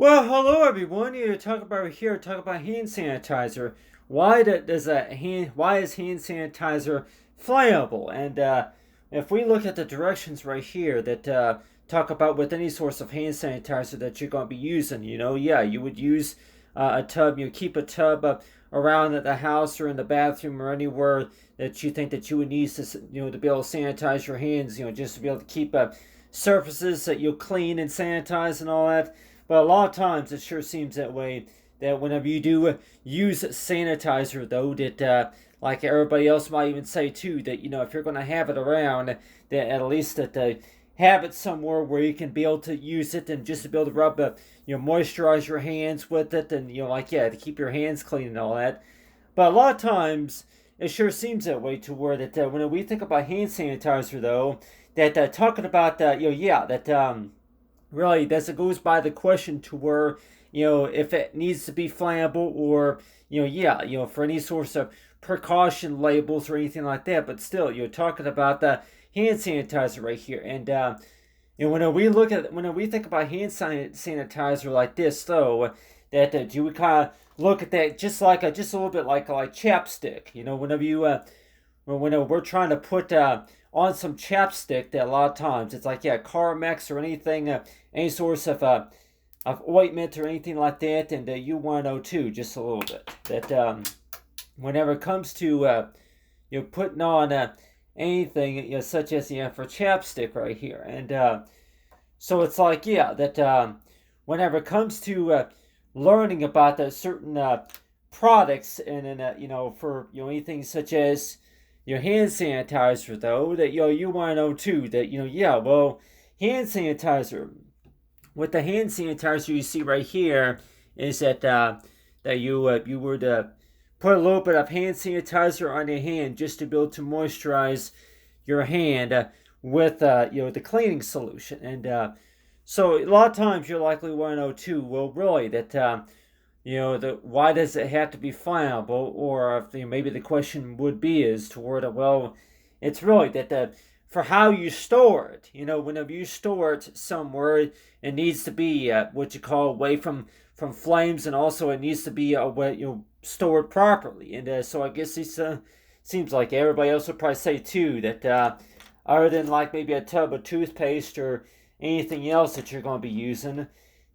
Well, hello everyone. Talk about hand sanitizer. Why is hand sanitizer flammable? And if we look at the directions right here that talk about with any source of hand sanitizer that you're going to be using, yeah, you would use a tub. You keep a tub around at the house or in the bathroom or anywhere that you think that you would need to, to be able to sanitize your hands. Just to be able to keep surfaces that you clean and sanitize and all that. But a lot of times it sure seems that way. That whenever you do use sanitizer, though, that like everybody else might even say too, that if you're going to have it around, that at least that have it somewhere where you can be able to use it and just to be able to rub, moisturize your hands with it, and to keep your hands clean and all that. But a lot of times it sure seems that way to where that when we think about hand sanitizer, though, that talking about that really that goes by the question to where if it needs to be flammable or for any sorts of precaution labels or anything like that. But still, you're talking about the hand sanitizer right here. And when we think about hand sanitizer like this, though, that you would kind of look at that just a little bit like chapstick. Whenever you when we're trying to put on some chapstick, that a lot of times it's like Carmex or anything, any source of ointment or anything like that, and you want to know too just a little bit that whenever it comes to putting on anything such as for chapstick right here, and so it's like that whenever it comes to learning about the certain products and for anything such as your hand sanitizer, though, that you want to know too that well, hand sanitizer, with the hand sanitizer you see right here is that you would put a little bit of hand sanitizer on your hand just to be able to moisturize your hand with the cleaning solution. And so a lot of times you'll likely want to know too, well, really, that why does it have to be flammable? Or if, maybe the question would be is toward well, it's really that for how you store it. Whenever you store it somewhere, it needs to be what you call away from flames, and also it needs to be stored properly. And so I guess it seems like everybody else would probably say too that other than like maybe a tub of toothpaste or anything else that you're going to be using,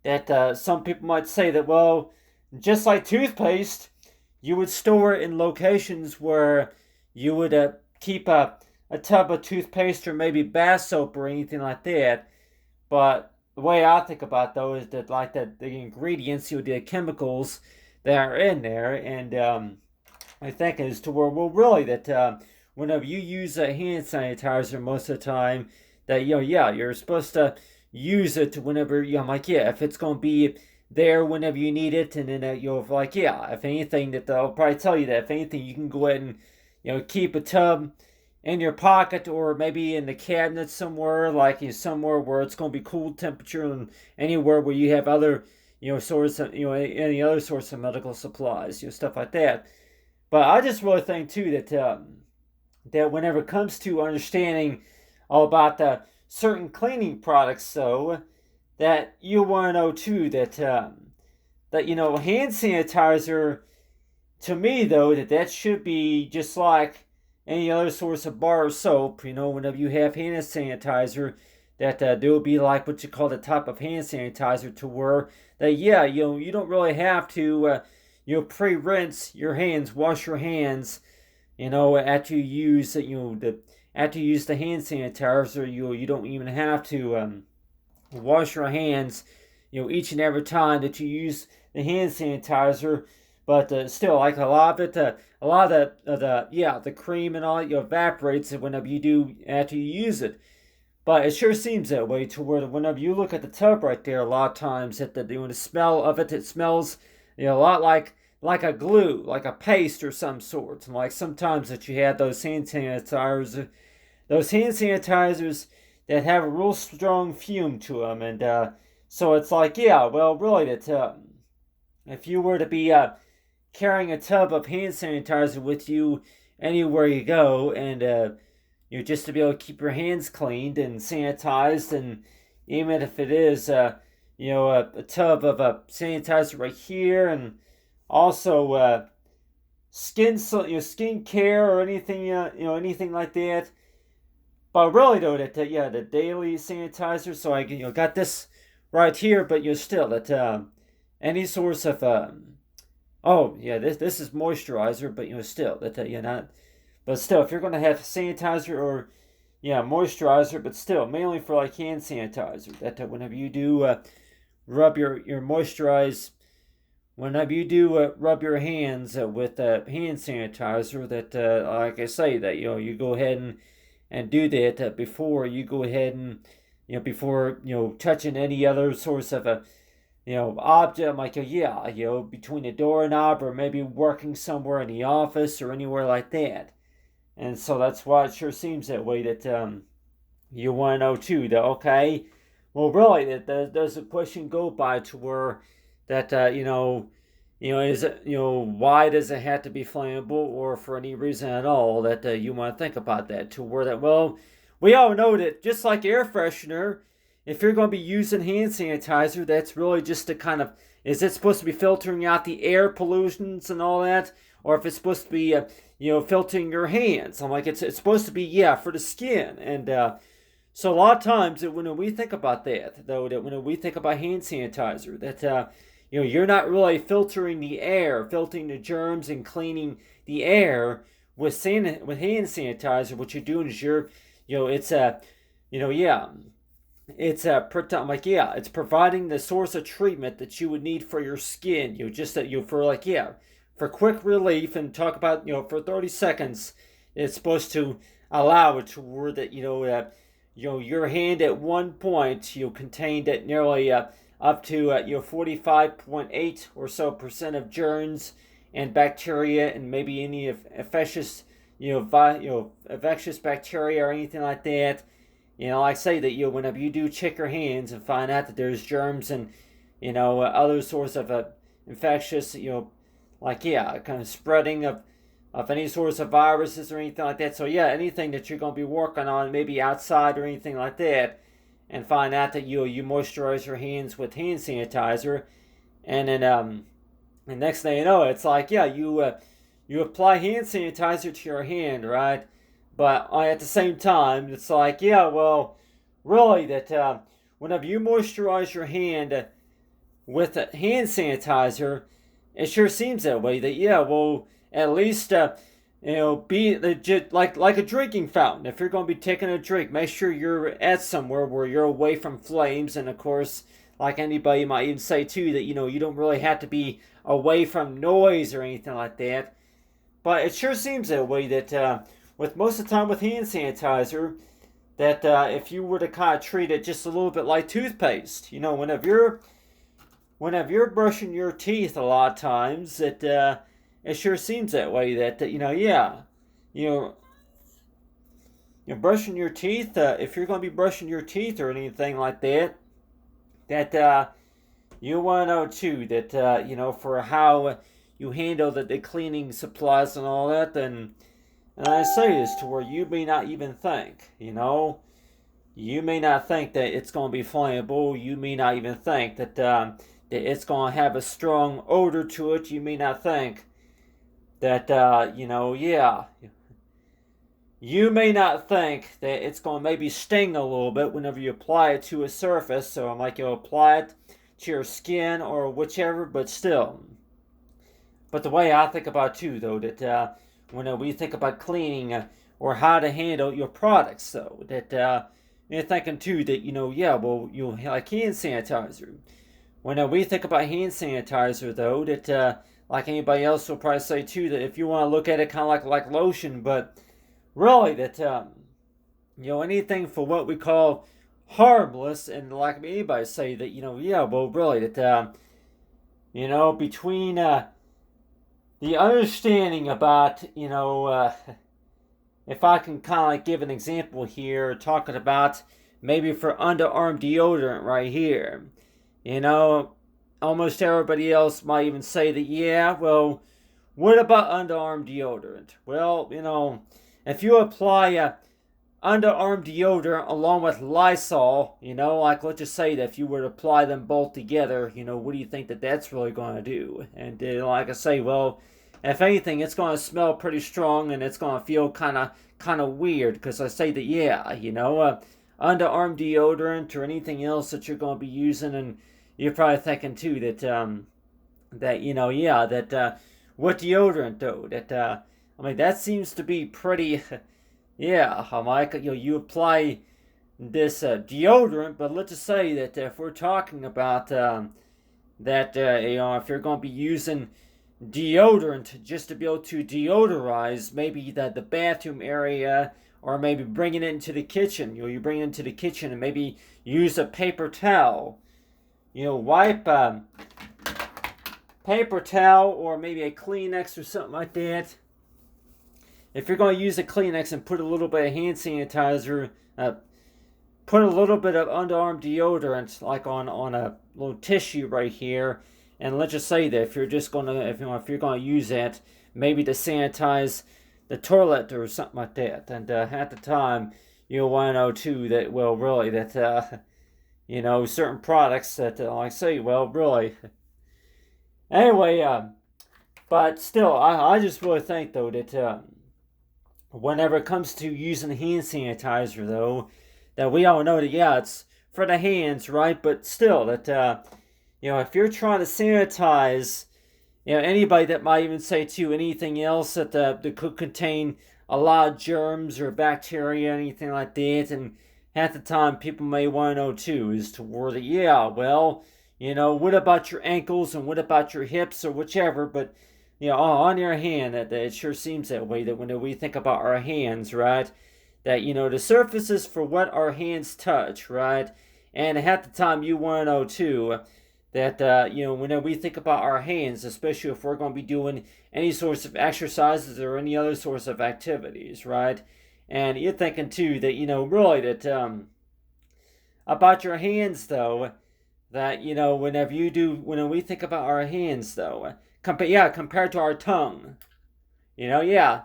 that some people might say that, well, just like toothpaste, you would store it in locations where you would keep a tub of toothpaste or maybe bath soap or anything like that. But the way I think about though is that the ingredients, the chemicals that are in there, and I think is to where, well, really that whenever you use a hand sanitizer, most of the time that you're supposed to use it whenever if it's gonna be there whenever you need it, and then if anything, that they'll probably tell you that if anything, you can go ahead and keep a tub in your pocket or maybe in the cabinet somewhere, like somewhere where it's going to be cool temperature, and anywhere where you have other source of any other source of medical supplies, stuff like that. But I just really think too that whenever it comes to understanding all about the certain cleaning products, so that you want to know too that hand sanitizer, to me though, that should be just like any other source of bar soap. Whenever you have hand sanitizer, that there will be like what you call the type of hand sanitizer to where that you don't really have to pre-rinse your hands, wash your hands, after you use after you use the hand sanitizer. You don't even have to wash your hands each and every time that you use the hand sanitizer. But still, like a lot of it, a lot of the cream and all it evaporates whenever you do after you use it. But it sure seems that way to where whenever you look at the tub right there, a lot of times that the smell of it, it smells a lot like a glue, like a paste or some sort. And like sometimes that you have those hand sanitizers that have a real strong fume to them, and so it's like well, really that if you were to be carrying a tub of hand sanitizer with you anywhere you go, and just to be able to keep your hands cleaned and sanitized, and even if it is a tub of sanitizer right here, and also skin care or anything, anything like that. But really though, that the daily sanitizer. So I got this right here, but still that any source of oh yeah, this is moisturizer, but still that you're not. But still, if you're gonna have sanitizer or moisturizer, but still mainly for like hand sanitizer. That whenever you do rub your moisturize, whenever you do rub your hands with hand sanitizer, that like I say, that you go ahead and do that before you go ahead and before touching any other source of a object. I'm like, yeah, between the doorknob or maybe working somewhere in the office or anywhere like that. And so that's why it sure seems that way, that you want to know too, that okay, well really that does a question go by to where that is it, why does it have to be flammable, or for any reason at all that you want to think about that, to where that, well, we all know that just like air freshener, if you're going to be using hand sanitizer, that's really just to kind of, is it supposed to be filtering out the air pollutions and all that, or if it's supposed to be filtering your hands. I'm like, it's supposed to be, for the skin. And so a lot of times when we think about that, though, that when we think about hand sanitizer, that you're not really filtering the air, filtering the germs and cleaning the air with hand sanitizer. What you're doing is it's a, it's a, like, it's providing the source of treatment that you would need for your skin. Just that for like, for quick relief, and talk about, for 30 seconds, it's supposed to allow it to where that, your hand at one point, contained at nearly up to 45.8 or so percent of germs and bacteria, and maybe any infectious infectious bacteria or anything like that. Like I say that whenever you do check your hands and find out that there's germs and other sorts of infectious like kind of spreading of any sorts of viruses or anything like that. So anything that you're going to be working on, maybe outside or anything like that, and find out that you moisturize your hands with hand sanitizer, and then the next thing you know, it's like you apply hand sanitizer to your hand, right? But at the same time, it's like, well, really that whenever you moisturize your hand with hand sanitizer, it sure seems that way. That well, at least be legit, like a drinking fountain. If you're going to be taking a drink, make sure you're at somewhere where you're away from flames. And of course, like anybody might even say too, that you don't really have to be away from noise or anything like that. But it sure seems that way, that with most of the time with hand sanitizer, that if you were to kind of treat it just a little bit like toothpaste, whenever you're brushing your teeth, a lot of times it sure seems that way, that you're brushing your teeth. If you're going to be brushing your teeth or anything like that, that you want to know too, that for how you handle the cleaning supplies and all that. And I say this to where you may not even think, you may not think that it's going to be flammable. You may not even think that it's going to have a strong odor to it. You may not think that, you may not think that it's going to maybe sting a little bit whenever you apply it to a surface. So I'm like, apply it to your skin or whichever, but still. But the way I think about too, though, that when we think about cleaning or how to handle your products, though, that you're thinking too that, well, like hand sanitizer. When we think about hand sanitizer, though, that like anybody else will probably say too, that if you want to look at it kind of like lotion, but really that anything for what we call harmless, and like anybody say that well, really that between the understanding about if I can kind of like give an example here, talking about maybe for underarm deodorant right here. Almost everybody else might even say that, well, what about underarm deodorant? Well, if you apply underarm deodorant along with Lysol, like let's just say that if you were to apply them both together, what do you think that that's really going to do? And like I say, well, if anything, it's going to smell pretty strong and it's going to feel kind of weird because I say that, yeah, underarm deodorant or anything else that you're going to be using, and you're probably thinking too that yeah, that what deodorant though? I mean, that seems to be pretty. Yeah, Mike, you apply this deodorant, but let's just say that if we're talking about that, if you're going to be using deodorant just to be able to deodorize maybe the bathroom area, or maybe bringing it into the kitchen, you bring it into the kitchen and maybe use a paper towel, wipe paper towel or maybe a Kleenex or something like that. If you're going to use a Kleenex and put a little bit of hand sanitizer, put a little bit of underarm deodorant like on a little tissue right here, and let's just say that if you're going to use that, maybe to sanitize the toilet or something like that, and at the time you'll want to know too that, well, really that certain products that like I say, well, really. Anyway, but still, I just really think though that whenever it comes to using hand sanitizer, though, that we all know that, yeah, it's for the hands, right? But still, that, if you're trying to sanitize, anybody that might even say, too, anything else that could contain a lot of germs or bacteria, anything like that, and half the time people may want to know, too, is toward it, yeah, well, what about your ankles and what about your hips or whichever, but on your hand, that it sure seems that way, that when we think about our hands, right, that, the surfaces for what our hands touch, right, and half the time you want to know, too, that, when we think about our hands, especially if we're going to be doing any sorts of exercises or any other sorts of activities, right, and you're thinking, too, that, really, that, about your hands, though, that, when we think about our hands, though, compared to our tongue. Yeah.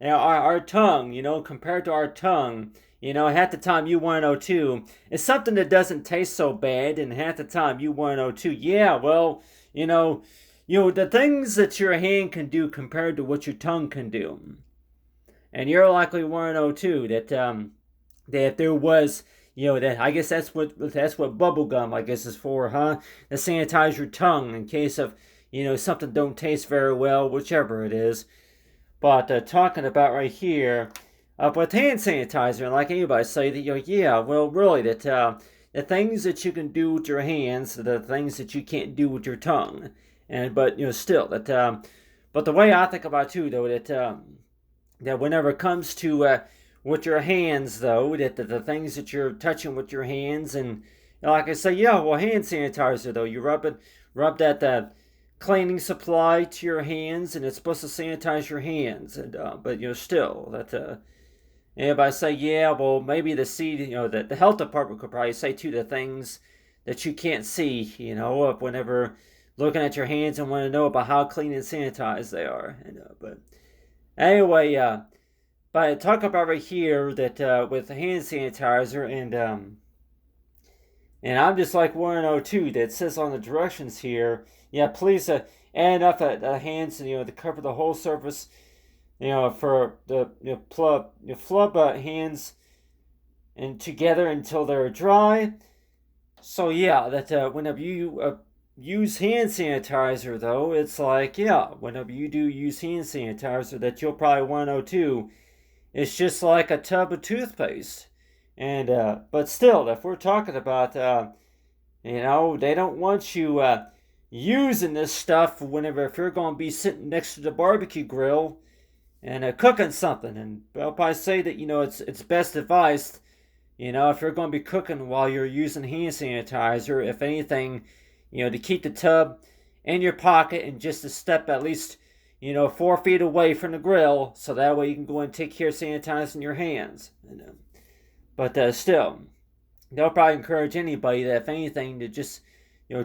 Our tongue, compared to our tongue, half the time you want to know too, it's something that doesn't taste so bad, and half the time you want to know too, yeah, well, the things that your hand can do compared to what your tongue can do. And you're likely want to know too that if there was, that I guess that's what bubble gum I guess is for, huh? To sanitize your tongue in case of something don't taste very well, whichever it is. But talking about right here, with hand sanitizer, like anybody say that yeah, well, really that the things that you can do with your hands, the things that you can't do with your tongue, but still that. But the way I think about it too, though, that whenever it comes to with your hands, though, that the things that you're touching with your hands, and like I say, yeah, well, hand sanitizer, though, you rub that cleaning supply to your hands, and it's supposed to sanitize your hands, and but still that everybody say, yeah, well, maybe the health department could probably say too the things that you can't see, whenever looking at your hands and want to know about how clean and sanitized they are, but anyway. But talk about right here that with the hand sanitizer, and I'm just like 102 that says on the directions here, yeah, please add enough hands, to cover the whole surface, for the flub hands and together until they're dry. So yeah, that whenever you use hand sanitizer, though, it's like, yeah, whenever you do use hand sanitizer, that you'll probably 102. It's just like a tub of toothpaste. And, but still, if we're talking about, they don't want you, using this stuff if you're going to be sitting next to the barbecue grill and, cooking something. And I'll probably say that, it's best advised, if you're going to be cooking while you're using hand sanitizer, if anything, to keep the tub in your pocket and just to step at least 4 feet away from the grill, so that way you can go and take care of sanitizing your hands. But still, they'll probably encourage anybody that, if anything, to just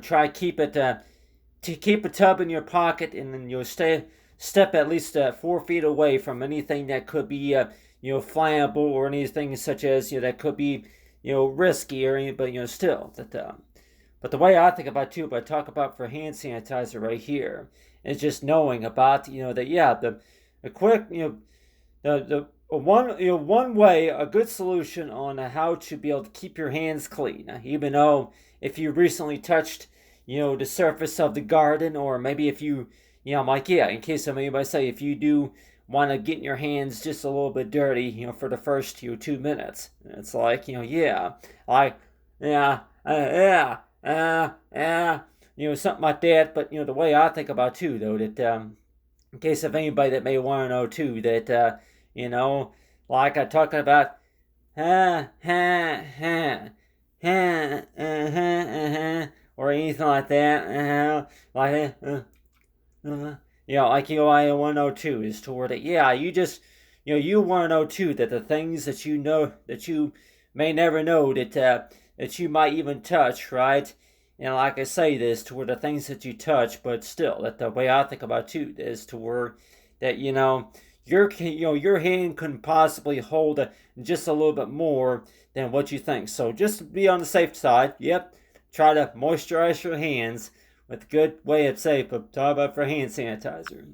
try to keep a tub in your pocket, and then step at least 4 feet away from anything that could be flammable or anything such as that could be risky or anything, but still that. But the way I think about it too, but I talk about for hand sanitizer right here, is just knowing about that the quick the one one way a good solution on how to be able to keep your hands clean, even though if you recently touched the surface of the garden, or maybe if you like, in case somebody might say, if you do want to get your hands just a little bit dirty for the first 2 minutes, it's like like yeah something like that. But the way I think about it too, though, that in case of anybody that may want to know too, that like I'm talking about, ha ha ha ha or anything like that, like like I want to know too is toward it. You just you want to know too that the things that that you may never know that you might even touch, right? And like I say this toward the things that you touch, but still, that the way I think about it too is toward that your hand couldn't possibly hold just a little bit more than what you think. So just be on the safe side. Yep, try to moisturize your hands with a good way of safe. Talk about for hand sanitizer.